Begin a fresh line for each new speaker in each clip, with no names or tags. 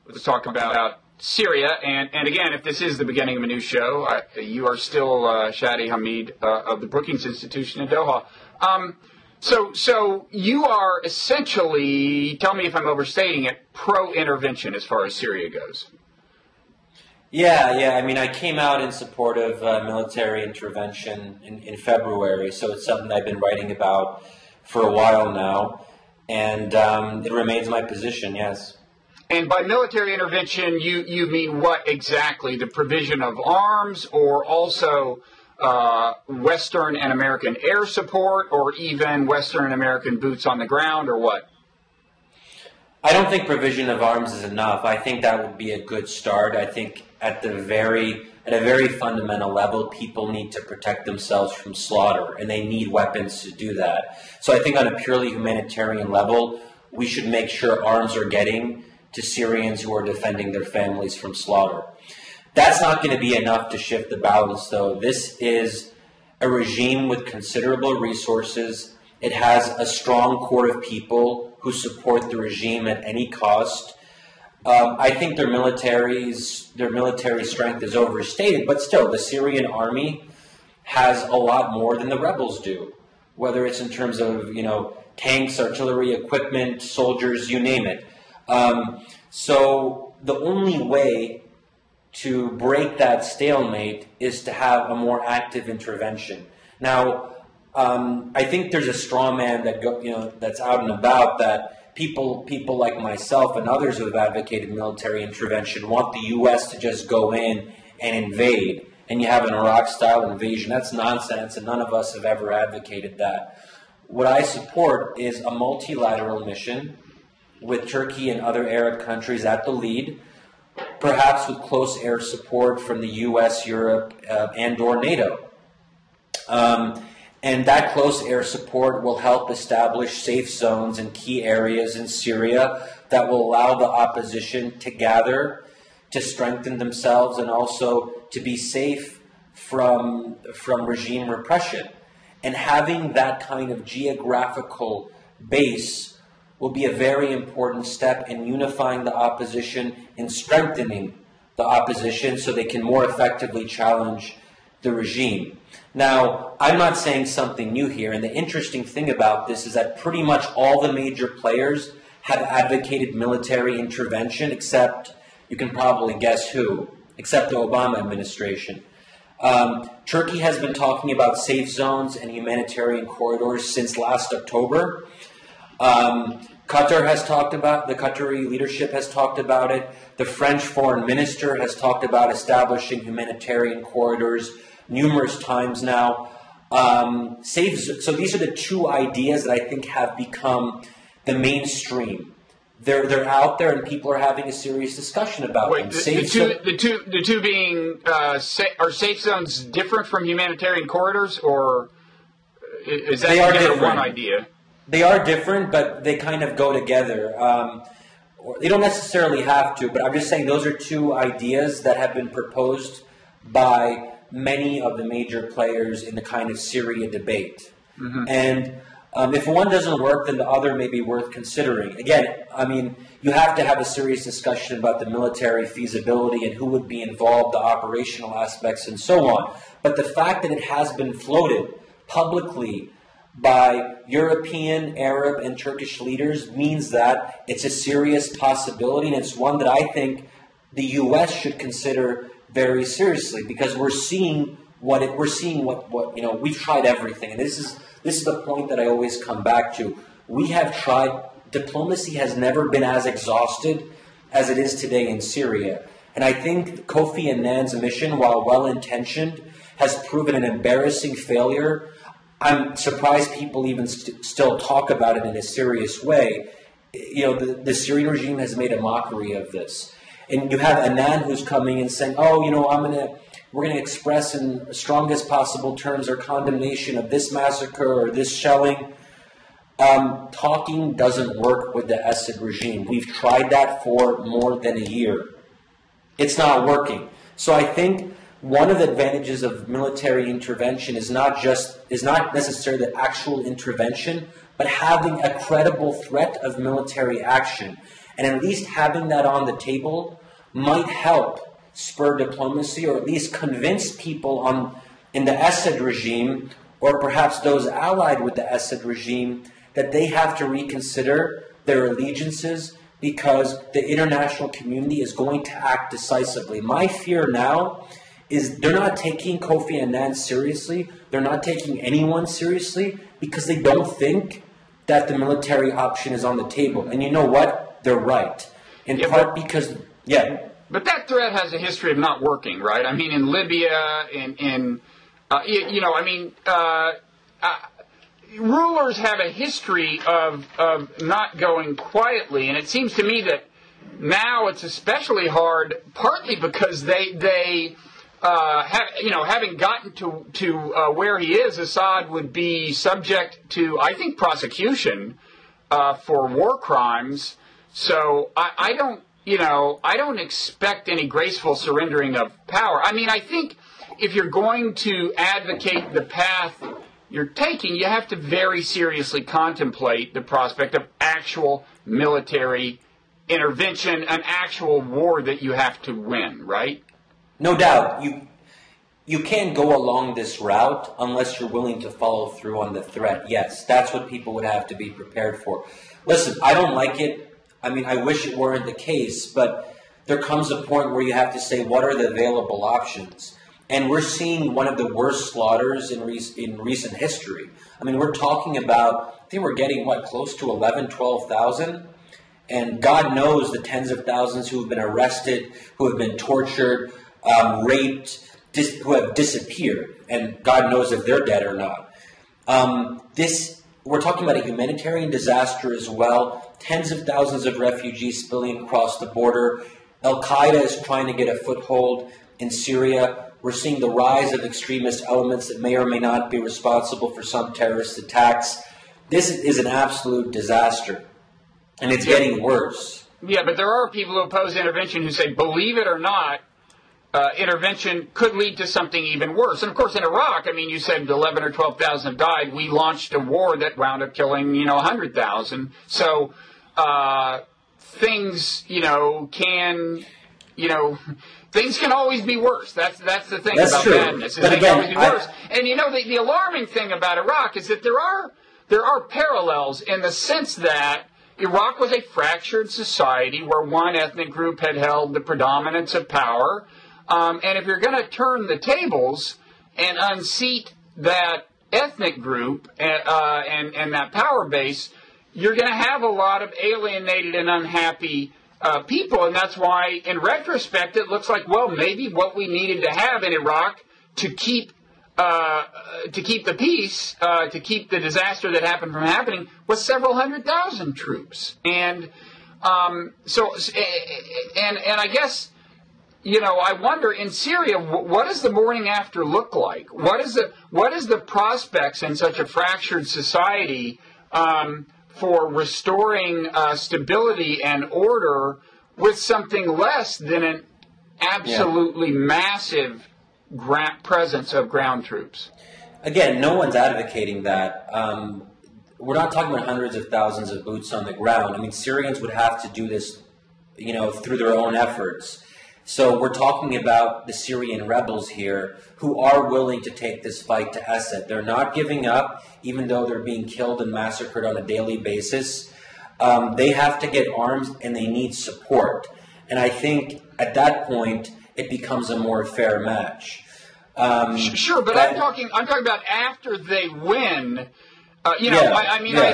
Let's talk about Syria. And again, if this is the beginning of a new show, you are still Shadi Hamid of the Brookings Institution in Doha. So you are essentially, tell me if I'm overstating it, pro-intervention as far as Syria goes.
Yeah. I mean, I came out in support of military intervention in February, so it's something I've been writing about for a while now, and it remains my position, yes.
And by military intervention, you mean what exactly? The provision of arms, or also Western and American air support, or even Western and American boots on the ground, or what?
I don't think provision of arms is enough. I think that would be a good start. I think at a very fundamental level, people need to protect themselves from slaughter, and they need weapons to do that. So I think on a purely humanitarian level, we should make sure arms are getting to Syrians who are defending their families from slaughter. That's not going to be enough to shift the balance, though. This is a regime with considerable resources. It has a strong core of people who support the regime at any cost. I think their military strength is overstated, but still, the Syrian army has a lot more than the rebels do, whether it's in terms of, tanks, artillery, equipment, soldiers, you name it. So the only way to break that stalemate is to have a more active intervention. Now, I think there's a straw man that's out and about that people like myself and others who have advocated military intervention want the U.S. to just go in and invade, and you have an Iraq-style invasion. That's nonsense, and none of us have ever advocated that. What I support is a multilateral mission with Turkey and other Arab countries at the lead, perhaps with close air support from the U.S., Europe, and or NATO. And that close air support will help establish safe zones in key areas in Syria that will allow the opposition to gather, to strengthen themselves, and also to be safe from regime repression. And having that kind of geographical base will be a very important step in unifying the opposition and strengthening the opposition so they can more effectively challenge the regime. Now, I'm not saying something new here, and the interesting thing about this is that pretty much all the major players have advocated military intervention, except, you can probably guess who, except the Obama administration. Turkey has been talking about safe zones and humanitarian corridors since last October. Qatar has talked about, the Qatari leadership has talked about it. The French foreign minister has talked about establishing humanitarian corridors numerous times now. So these are the two ideas that I think have become the mainstream. They're out there, and people are having a serious discussion about them.
The two being are safe zones different from humanitarian corridors, or is that one idea?
They are different, but they kind of go together. They don't necessarily have to, but I'm just saying those are two ideas that have been proposed by many of the major players in the kind of Syria debate. Mm-hmm. And if one doesn't work, then the other may be worth considering. Again, I mean, you have to have a serious discussion about the military feasibility and who would be involved, the operational aspects, and so on. But the fact that it has been floated publicly by European, Arab, and Turkish leaders means that it's a serious possibility, and it's one that I think the U.S. should consider very seriously, because we're seeing what we've tried everything, and this is the point that I always come back to. We have tried. Diplomacy has never been as exhausted as it is today in Syria, and I think Kofi Annan's mission, while well-intentioned, has proven an embarrassing failure. I'm surprised people even still talk about it in a serious way. The Syrian regime has made a mockery of this. And you have Annan who's coming and saying, we're going to express in the strongest possible terms our condemnation of this massacre or this shelling. Talking doesn't work with the Assad regime. We've tried that for more than a year. It's not working. So I think one of the advantages of military intervention is not necessarily the actual intervention, but having a credible threat of military action. And at least having that on the table might help spur diplomacy, or at least convince people in the Assad regime, or perhaps those allied with the Assad regime, that they have to reconsider their allegiances, because the international community is going to act decisively. My fear now is they're not taking Kofi Annan seriously. They're not taking anyone seriously because they don't think that the military option is on the table. And you know what? They're right. In part because,
But that threat has a history of not working, right? I mean, in Libya, rulers have a history of not going quietly, and it seems to me that now it's especially hard, partly because they having gotten to where he is, Assad would be subject to, I think, prosecution for war crimes. So I don't expect any graceful surrendering of power. I mean, I think if you're going to advocate the path you're taking, you have to very seriously contemplate the prospect of actual military intervention, an actual war that you have to win, right?
No doubt. You can't go along this route unless you're willing to follow through on the threat. Yes, that's what people would have to be prepared for. Listen, I don't like it. I mean, I wish it weren't the case, but there comes a point where you have to say, what are the available options? And we're seeing one of the worst slaughters in recent history. I mean, we're talking about, I think we're getting, close to 11, 12,000? And God knows the tens of thousands who have been arrested, who have been tortured, raped, who have disappeared. And God knows if they're dead or not. We're talking about a humanitarian disaster as well. Tens of thousands of refugees spilling across the border. Al-Qaeda is trying to get a foothold in Syria. We're seeing the rise of extremist elements that may or may not be responsible for some terrorist attacks. This is an absolute disaster, and it's getting worse.
Yeah, but there are people who oppose intervention who say, believe it or not, intervention could lead to something even worse. And, of course, in Iraq, I mean, you said 11 or 12,000 have died. We launched a war that wound up killing, 100,000. So things, things can always be worse. That's the thing about madness. They can always be worse. And the alarming thing about Iraq is that there are parallels in the sense that Iraq was a fractured society where one ethnic group had held the predominance of power. And if you're going to turn the tables and unseat that ethnic group and that power base, you're going to have a lot of alienated and unhappy people, and that's why, in retrospect, it looks like, well, maybe what we needed to have in Iraq to keep the peace, to keep the disaster that happened from happening, was several 100,000 troops. And I guess, I wonder in Syria, what does the morning after look like? What is the prospects in such a fractured society for restoring stability and order with something less than an absolutely massive presence of ground troops?
Again, no one's advocating that. We're not talking about hundreds of thousands of boots on the ground. I mean, Syrians would have to do this, through their own efforts. So we're talking about the Syrian rebels here who are willing to take this fight to Assad. They're not giving up, even though they're being killed and massacred on a daily basis. They have to get arms and they need support. And I think at that point, it becomes a more fair match.
Sure, but I'm talking about after they win. I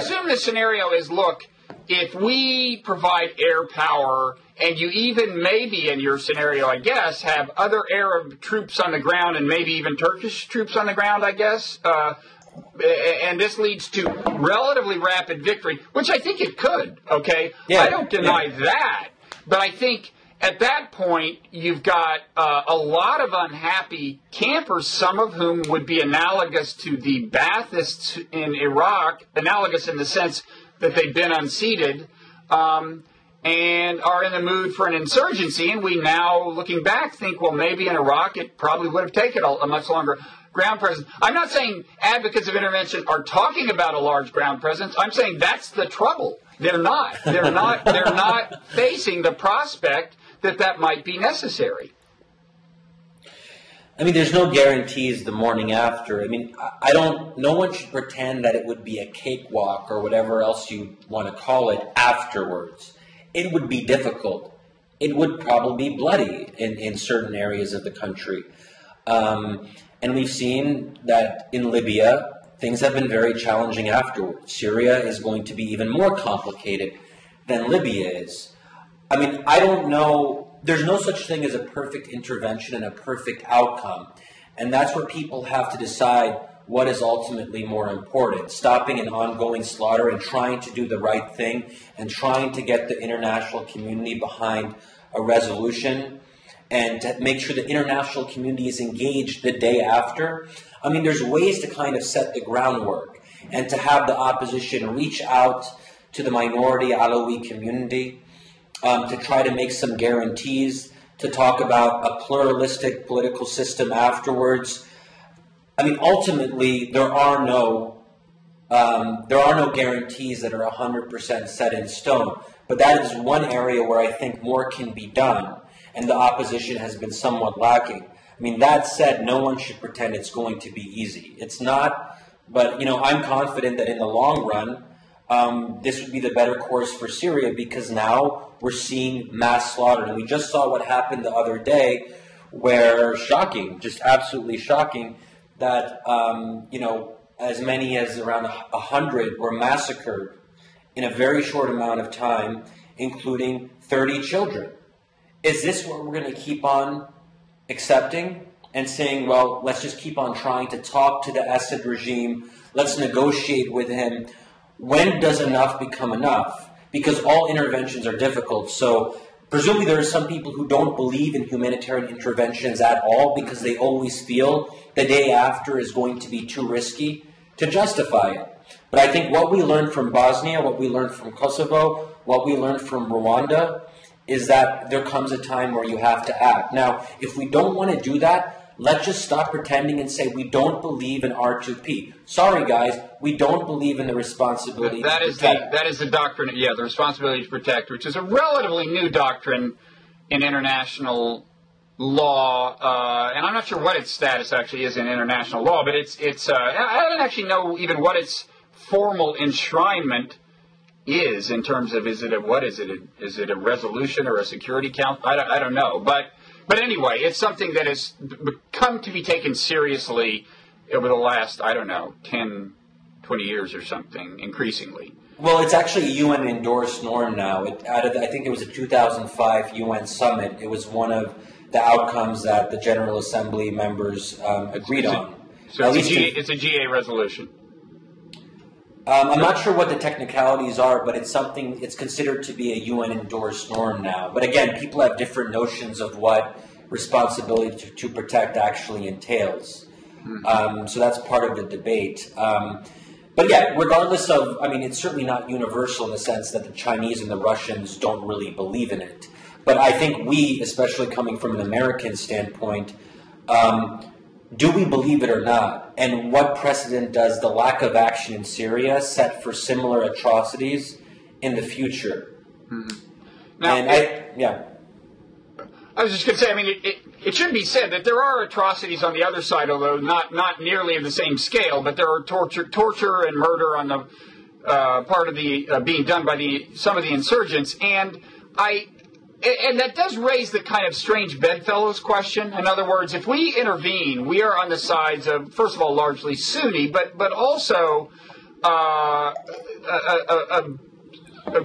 assume the scenario is, look, if we provide air power, and you even maybe in your scenario, I guess, have other Arab troops on the ground and maybe even Turkish troops on the ground, I guess, and this leads to relatively rapid victory, which I think it could, okay? Yeah, I don't deny that, but I think at that point you've got a lot of unhappy campers, some of whom would be analogous to the Baathists in Iraq, analogous in the sense that they've been unseated, and are in the mood for an insurgency. And we now, looking back, think, well, maybe in Iraq it probably would have taken a much longer ground presence. I'm not saying advocates of intervention are talking about a large ground presence. I'm saying that's the trouble, They're not. They're not. They're not facing the prospect that that might be necessary.
I mean, there's no guarantees the morning after. I mean, no one should pretend that it would be a cakewalk or whatever else you want to call it afterwards. It would be difficult. It would probably be bloody in certain areas of the country. And we've seen that in Libya, things have been very challenging afterwards. Syria is going to be even more complicated than Libya is. I mean, I don't know. There's no such thing as a perfect intervention and a perfect outcome. And that's where people have to decide what is ultimately more important. Stopping an ongoing slaughter and trying to do the right thing and trying to get the international community behind a resolution and to make sure the international community is engaged the day after. I mean, there's ways to kind of set the groundwork and to have the opposition reach out to the minority Alawi community, to try to make some guarantees, to talk about a pluralistic political system afterwards. I mean, ultimately, there are no guarantees that are 100% set in stone. But that is one area where I think more can be done, and the opposition has been somewhat lacking. I mean, that said, no one should pretend it's going to be easy. It's not, but, I'm confident that in the long run, this would be the better course for Syria, because now we're seeing mass slaughter. And we just saw what happened the other day where, shocking, just absolutely shocking, that, as many as around 100 were massacred in a very short amount of time, including 30 children. Is this what we're going to keep on accepting and saying, well, let's just keep on trying to talk to the Assad regime, let's negotiate with him? When does enough become enough? Because all interventions are difficult. So presumably there are some people who don't believe in humanitarian interventions at all because they always feel the day after is going to be too risky to justify it. But I think what we learned from Bosnia, what we learned from Kosovo, what we learned from Rwanda is that there comes a time where you have to act. Now, if we don't want to do that, let's just stop pretending and say we don't believe in R2P. Sorry, guys, we don't believe in the responsibility
that
to protect.
That is the doctrine, the responsibility to protect, which is a relatively new doctrine in international law, and I'm not sure what its status actually is in international law, but it's I don't actually know even what its formal enshrinement is in terms of is it a resolution or a Security Council? I don't know, but anyway, it's something that has come to be taken seriously over the last 10, 20 years or something, increasingly.
Well, it's actually a UN endorsed norm now. I think it was a 2005 UN summit. It was one of the outcomes that the General Assembly members agreed on.
So it's a GA resolution.
I'm not sure what the technicalities are, but it's considered to be a UN-endorsed norm now. But again, people have different notions of what responsibility to protect actually entails. So that's part of the debate. But yeah, regardless of, it's certainly not universal in the sense that the Chinese and the Russians don't really believe in it. But I think we, especially coming from an American standpoint, do we believe it or not? And what precedent does the lack of action in Syria set for similar atrocities in the future?
Now,
I
was just going to say, it should be said that there are atrocities on the other side, although not nearly of the same scale. But there are torture and murder on the part of the being done by some of the insurgents, and that does raise the kind of strange bedfellows question. In other words, if we intervene, we are on the sides of, first of all, largely Sunni, but also a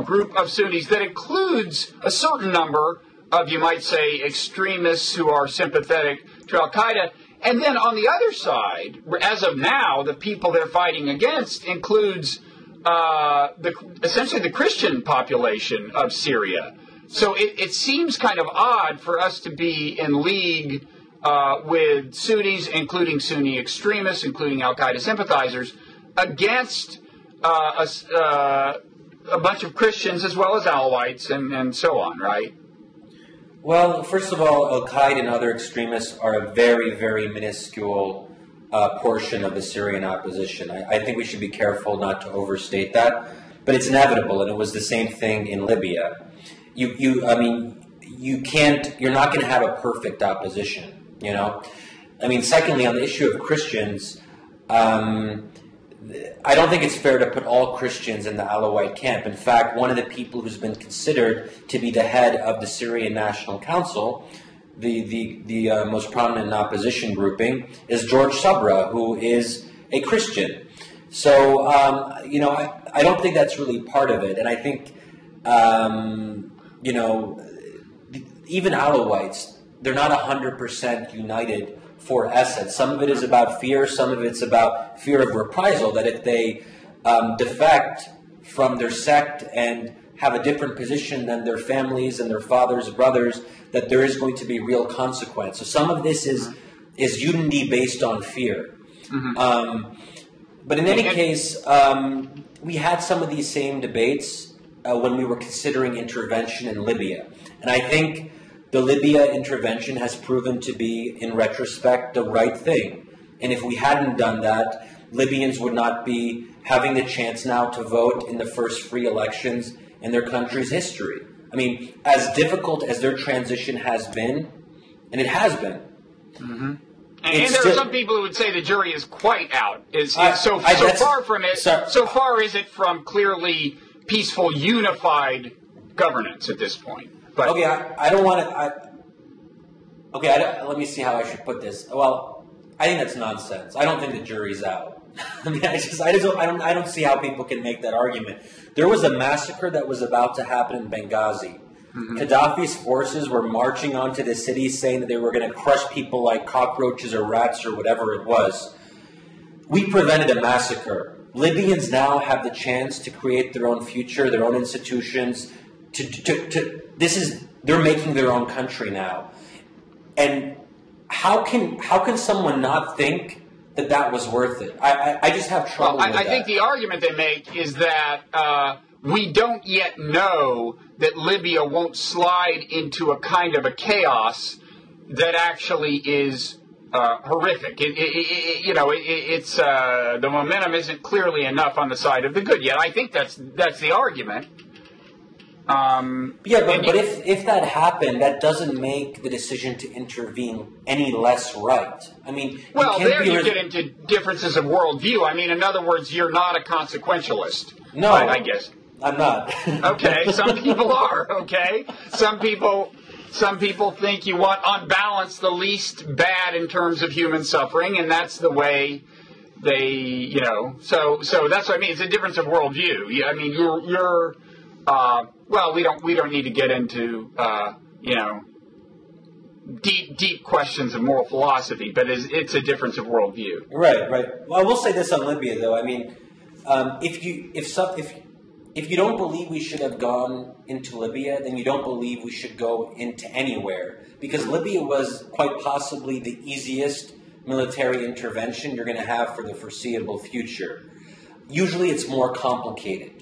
group of Sunnis that includes a certain number of, you might say, extremists who are sympathetic to al-Qaeda. And then on the other side, as of now, the people they're fighting against includes essentially the Christian population of Syria. So it seems kind of odd for us to be in league with Sunnis, including Sunni extremists, including al-Qaeda sympathizers, against a bunch of Christians as well as Alawites and so on, right?
Well, first of all, al-Qaeda and other extremists are a very, very minuscule portion of the Syrian opposition. I think we should be careful not to overstate that. but it's inevitable, and it was the same thing in Libya. I mean, you're not going to have a perfect opposition, you know? I mean, secondly, on the issue of Christians, I don't think it's fair to put all Christians in the Alawite camp. In fact, one of the people who's been considered to be the head of the Syrian National Council, the most prominent opposition grouping, is George Sabra, who is a Christian. So, you know, I don't think that's really part of it. And I think, you know, even Alawites, they're not 100% united for Assad. Some of it is about fear. Some of it's about fear of reprisal, that if they defect from their sect and have a different position than their families and their fathers, brothers, that there is going to be real consequence. So some of this is unity based on fear. Mm-hmm. But in any case, we had some of these same debates when we were considering intervention in Libya. And I think the Libya intervention has proven to be, in retrospect, the right thing. And if we hadn't done that, Libyans would not be having the chance now to vote in the first free elections in their country's history. I mean, as difficult as their transition has been, and it has been.
Mm-hmm. And there are some people who would say the jury is quite out. So far from it, so far is it from clearly peaceful, unified governance at this point. But,
okay, I don't want to. Let me see how I should put this. Well, I think that's nonsense. I don't think the jury's out. I mean, I don't see how people can make that argument. There was a massacre that was about to happen in Benghazi. Mm-hmm. Gaddafi's forces were marching onto the city, saying that they were going to crush people like cockroaches or rats or whatever it was. We prevented a massacre. Libyans now have the chance to create their own future, their own institutions. They're making their own country now, and how can someone not think that was worth it? I just have trouble with that.
I think the argument they make is that we don't yet know that Libya won't slide into a kind of a chaos that actually is horrific. It's the momentum isn't clearly enough on the side of the good yet. I think that's the argument.
But if that happened, that doesn't make the decision to intervene any less right. I mean,
well, there you get into differences of worldview. I mean, in other words, you're not a consequentialist.
No,
I guess
I'm not.
Okay, some people are. Okay, some people think you want, on balance, the least bad in terms of human suffering, and that's the way they, you know. So that's what I mean. It's a difference of worldview. I mean, you're. Well, we don't need to get into deep questions of moral philosophy, but it's a difference of worldview.
Right. Well, I will say this on Libya, though. I mean, if you don't believe we should have gone into Libya, then you don't believe we should go into anywhere, because Libya was quite possibly the easiest military intervention you're going to have for the foreseeable future. Usually, it's more complicated.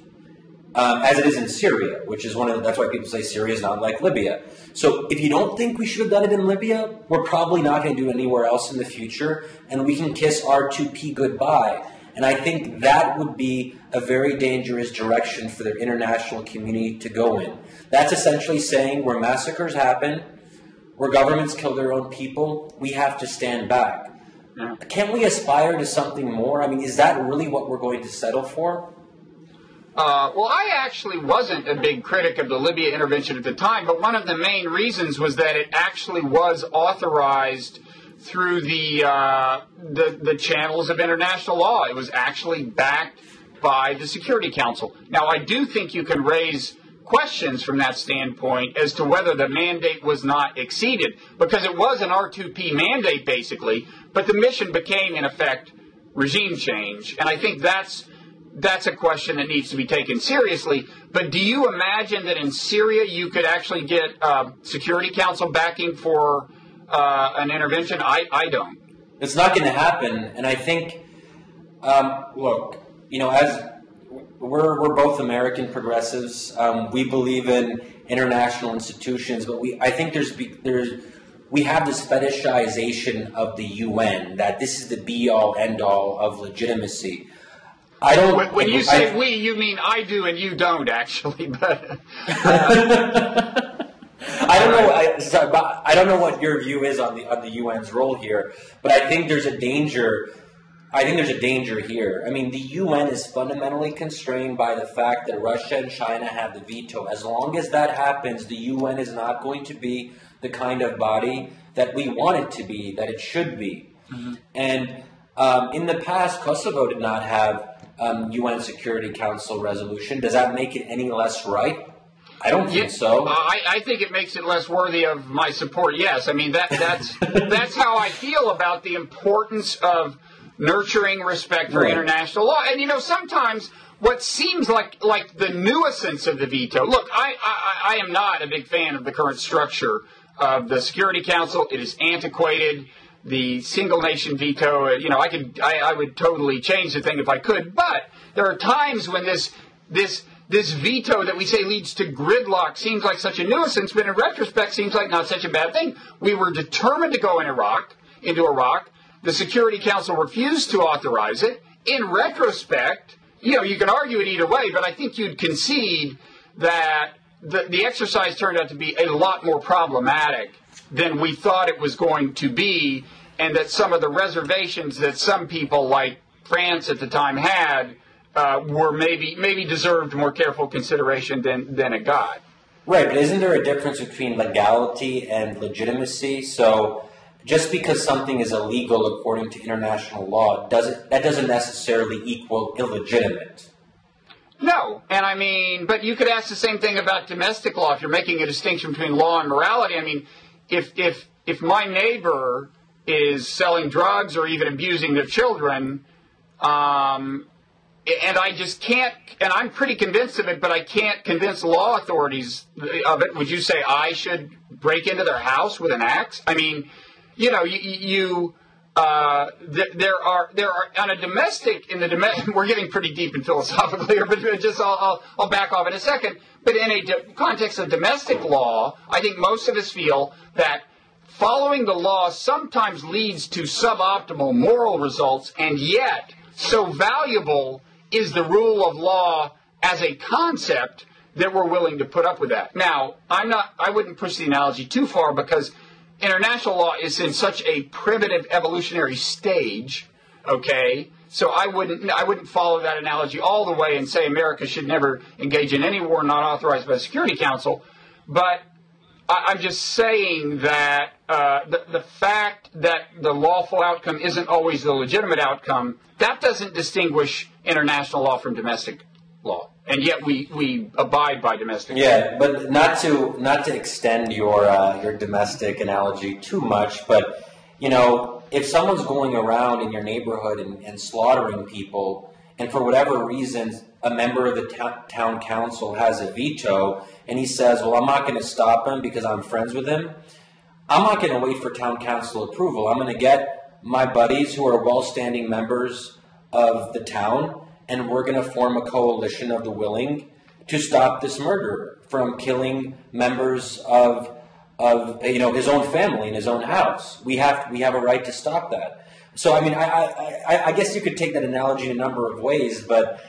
As it is in Syria, which is that's why people say Syria is not like Libya. So if you don't think we should have done it in Libya, we're probably not going to do it anywhere else in the future, and we can kiss R2P goodbye. And I think that would be a very dangerous direction for the international community to go in. That's essentially saying where massacres happen, where governments kill their own people, we have to stand back. Yeah. Can't we aspire to something more? I mean, is that really what we're going to settle for?
Well, I actually wasn't a big critic of the Libya intervention at the time, but one of the main reasons was that it actually was authorized through the channels of international law. It was actually backed by the Security Council. Now, I do think you can raise questions from that standpoint as to whether the mandate was not exceeded, because it was an R2P mandate, basically, but the mission became, in effect, regime change. And I think that's a question that needs to be taken seriously. But do you imagine that in Syria you could actually get Security Council backing for an intervention? I don't.
It's not going to happen. And I think, look, as we're both American progressives, we believe in international institutions, but I think we have this fetishization of the UN, that this is the be-all, end-all of legitimacy. I don't.
When you say we, you mean I do and you don't, actually. But
I don't know. I don't know what your view is on the UN's role here, but I think there's a danger. I think there's a danger here. I mean, the UN is fundamentally constrained by the fact that Russia and China have the veto. As long as that happens, the UN is not going to be the kind of body that we want it to be, that it should be. Mm-hmm. And in the past, Kosovo did not have UN Security Council resolution. Does that make it any less right? I don't think so.
I think it makes it less worthy of my support. Yes, I mean that's that's how I feel about the importance of nurturing respect for international law. And sometimes what seems like the nuisance of the veto. Look, I am not a big fan of the current structure of the Security Council. It is antiquated. The single nation veto, I would totally change the thing if I could. But there are times when this veto that we say leads to gridlock seems like such a nuisance, but in retrospect seems like not such a bad thing. We were determined to go into Iraq. The Security Council refused to authorize it. In retrospect, you can argue it either way, but I think you'd concede that the exercise turned out to be a lot more problematic than we thought it was going to be, and that some of the reservations that some people like France at the time had were maybe deserved more careful consideration than it got.
Right, but isn't there a difference between legality and legitimacy? So just because something is illegal according to international law doesn't necessarily equal illegitimate.
No, and I mean, but you could ask the same thing about domestic law if you're making a distinction between law and morality. I mean, if my neighbor is selling drugs or even abusing their children, and I just can't, and I'm pretty convinced of it, but I can't convince law authorities of it, would you say I should break into their house with an axe? I mean, there are on a domestic, we're getting pretty deep and philosophical here, but just I'll back off in a second. But in a context of domestic law, I think most of us feel that following the law sometimes leads to suboptimal moral results, and yet so valuable is the rule of law as a concept that we're willing to put up with that. Now, I wouldn't push the analogy too far because international law is in such a primitive evolutionary stage, okay? So I wouldn't follow that analogy all the way and say America should never engage in any war not authorized by the Security Council. But I'm just saying that the fact that the lawful outcome isn't always the legitimate outcome, that doesn't distinguish international law from domestic law. And yet we abide by domestic law.
Yeah, but not to extend your domestic analogy too much, but if someone's going around in your neighborhood and slaughtering people, and for whatever reason a member of the town council has a veto, and he says, well, I'm not going to stop him because I'm friends with him, I'm not going to wait for town council approval. I'm going to get my buddies who are well-standing members of the town, and we're going to form a coalition of the willing to stop this murderer from killing members of his own family in his own house. We have a right to stop that. So I mean, I guess you could take that analogy in a number of ways, but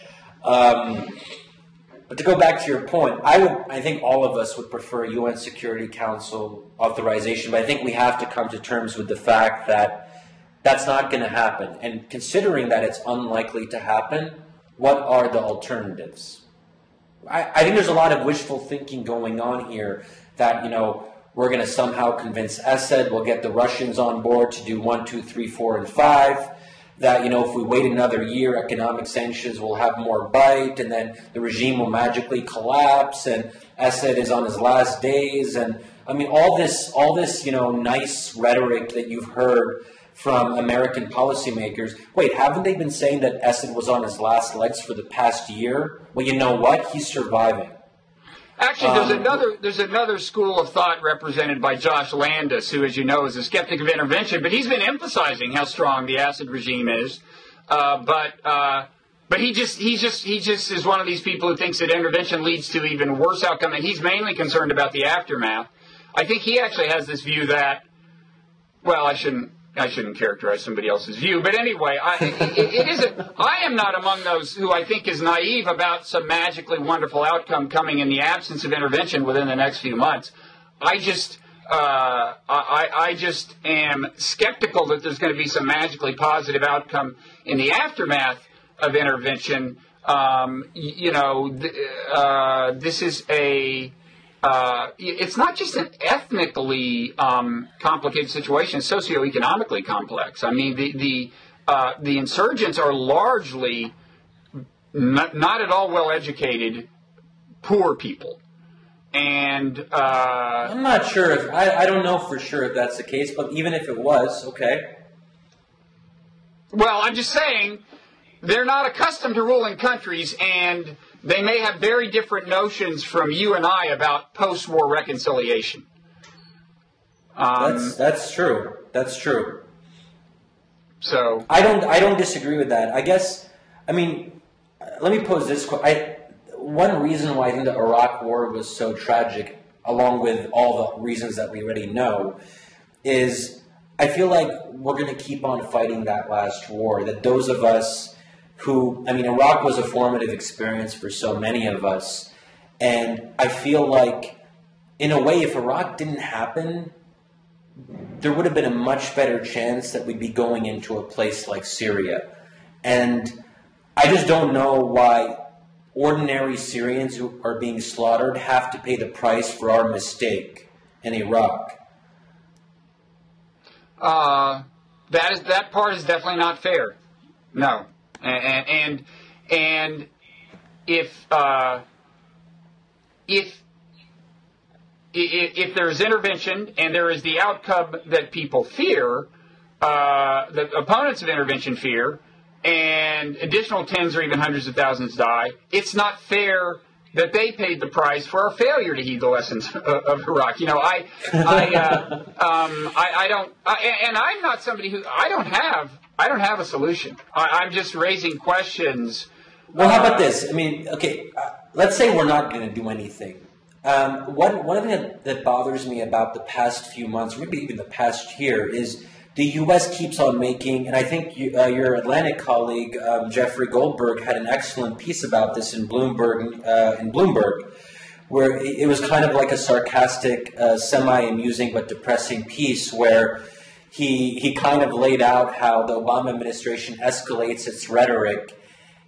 to go back to your point, I think all of us would prefer UN Security Council authorization, but I think we have to come to terms with the fact that that's not going to happen. And considering that it's unlikely to happen, what are the alternatives? I think there's a lot of wishful thinking going on here that, we're going to somehow convince Assad, we'll get the Russians on board to do 1, 2, 3, 4, and 5, that, if we wait another year, economic sanctions will have more bite, and then the regime will magically collapse, and Assad is on his last days, and, I mean, all this, nice rhetoric that you've heard from American policymakers. Wait, haven't they been saying that Assad was on his last legs for the past year? Well, you know what? He's surviving.
Actually, there's another school of thought represented by Josh Landis, who, as you know, is a skeptic of intervention, but he's been emphasizing how strong the Assad regime is. But he just is one of these people who thinks that intervention leads to even worse outcome, and he's mainly concerned about the aftermath. I think he actually has this view that, well, I shouldn't I shouldn't characterize somebody else's view, but anyway, I am not among those who I think is naive about some magically wonderful outcome coming in the absence of intervention within the next few months. I just am skeptical that there's going to be some magically positive outcome in the aftermath of intervention. This is it's not just an ethnically complicated situation; it's socioeconomically complex. I mean, the insurgents are largely not at all well-educated, poor people. And
I'm not sure if I don't know for sure if that's the case, but even if it was, okay.
Well, I'm just saying they're not accustomed to ruling countries, and they may have very different notions from you and I about post-war reconciliation.
That's true. That's true.
So
I don't disagree with that. I guess. I mean, let me pose this question. One reason why I think the Iraq War was so tragic, along with all the reasons that we already know, is I feel like we're going to keep on fighting that last war. That those of us who, I mean, Iraq was a formative experience for so many of us. And I feel like, in a way, if Iraq didn't happen, there would have been a much better chance that we'd be going into a place like Syria. And I just don't know why ordinary Syrians who are being slaughtered have to pay the price for our mistake in Iraq.
That part is definitely not fair. No. And if there's intervention and there is the outcome that people fear, the opponents of intervention fear, and additional tens or even hundreds of thousands die, it's not fair that they paid the price for our failure to heed the lessons of Iraq. You know, I don't, and I'm not somebody who, I don't have a solution. I'm just raising questions.
Well, how about this? I mean, okay, let's say we're not going to do anything. One thing that bothers me about the past few months, maybe even the past year, is the U.S. keeps on making, and I think your Atlantic colleague, Jeffrey Goldberg, had an excellent piece about this in Bloomberg, where it was kind of like a sarcastic, semi-amusing but depressing piece where he kind of laid out how the Obama administration escalates its rhetoric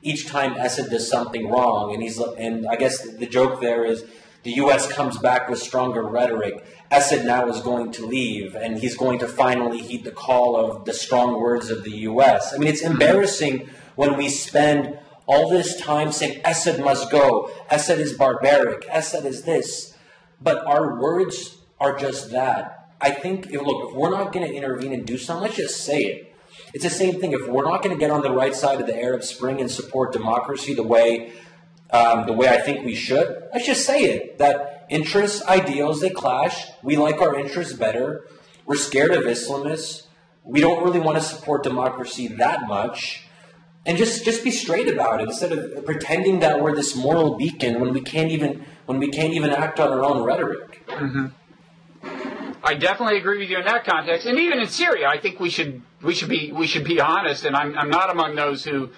each time Assad does something wrong. And I guess the joke there is the U.S. comes back with stronger rhetoric. Assad now is going to leave, and he's going to finally heed the call of the strong words of the U.S. I mean, it's embarrassing when we spend all this time saying Assad must go, Assad is barbaric, Assad is this, but our words are just that. I think, if we're not going to intervene and do something, let's just say it. It's the same thing. If we're not going to get on the right side of the Arab Spring and support democracy the way I think we should, let's just say it. That interests, ideals, they clash. We like our interests better. We're scared of Islamists. We don't really want to support democracy that much. And just be straight about it instead of pretending that we're this moral beacon when we can't even act on our own rhetoric.
Mm-hmm. I definitely agree with you in that context, and even in Syria, I think we should be honest. And I'm not among those who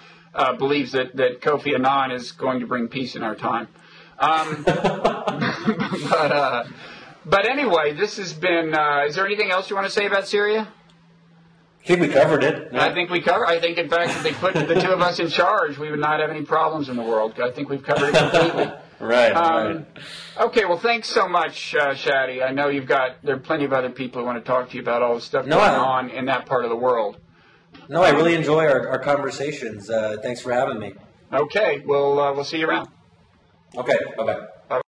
believes that Kofi Annan is going to bring peace in our time. But anyway, this has been. Is there anything else you want to say about Syria?
I think we covered it. Yeah.
I think, in fact, if they put the two of us in charge, we would not have any problems in the world. I think we've covered it completely.
Right.
Okay, well, thanks so much, Shadi. I know there are plenty of other people who want to talk to you about all the stuff going on in that part of the world.
No, I really enjoy our conversations. Thanks for having me.
Okay, we'll see you around.
Okay, bye-bye.